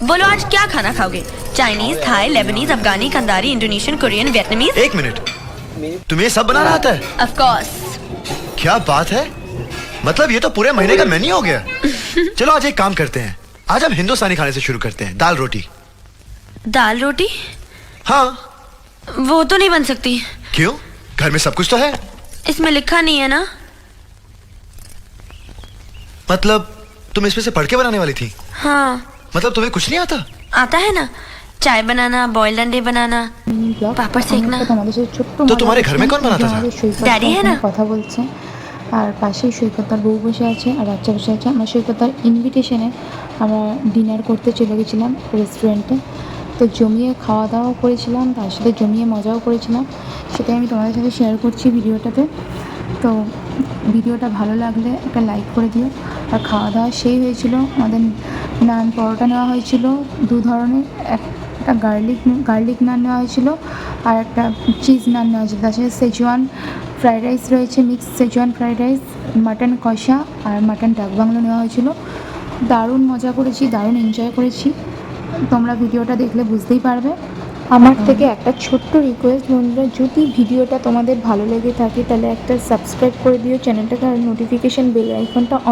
बोलो आज क्या खाना खाओगे? चाइनीज, थाई, लेबनीज, अफगानी, कंदारी, इंडोनेशियन, कोरियन, वियतनामीज? एक मिनट, तुम्हें सब बनाना आता है? Of course. क्या बात है, मतलब ये तो पूरे महीने का मेन्यू हो गया। चलो आज एक काम करते हैं, आज हम हिंदुस्तानी खाने से शुरू करते हैं। दाल रोटी। दाल रोटी? हाँ। वो तो नहीं बन सकती। क्यों? घर में सब कुछ तो है। इसमें लिखा नहीं है ना। मतलब तुम इसमें से पढ़ के बनाने वाली थी? हाँ। मतलब तुम्हें कुछ नहीं आता? आता है ना, चाय बनाना, बॉइल्ड अंडे बनाना, पापड़ सेकना। तो तुम्हारे घर में कौन बनाता था? डैडी है ना। কথা বলছে আর পাশেই সৈকতদার বউ বসে আছে আর বাচ্চা বসে আছে। আমরা সৈকতদার ইনভিটেশনে আমরা ডিনার করতে চলে গেছিলাম রেস্টুরেন্টে। তো জমিয়ে খাওয়া দাওয়াও করেছিলাম, তার সাথে জমিয়ে মজাও করেছিলাম। সেটাই আমি তোমাদের সাথে শেয়ার করছি ভিডিওটাতে। তো ভিডিওটা ভালো লাগলে একটা লাইক করে দিও। আর খাওয়া দাওয়া সেই হয়েছিল, আমাদের নান পরোটা নেওয়া হয়েছিল দু ধরনের, একটা গার্লিক নান নেওয়া হয়েছিল আর একটা চিজ নান নেওয়া হয়েছিল। তার সাথে সেজওয়ান ফ্রাইড রাইস রয়েছে, mix Schezwan fried rice, mutton কষা আর মাটন ডাক বাংলো নেওয়া হয়েছিল। দারুণ মজা করেছি, দারুণ এনজয় করেছি। তোমরা ভিডিওটা দেখলে বুঝতেই পারবে। আমার থেকে একটা ছোট্ট রিকোয়েস্ট বন্ধুরা, যদি ভিডিওটা তোমাদের ভালো লেগে থাকে তাহলে একটা সাবস্ক্রাইব করে দিও চ্যানেলটাকে আর নোটিফিকেশান বেল আইকনটা অন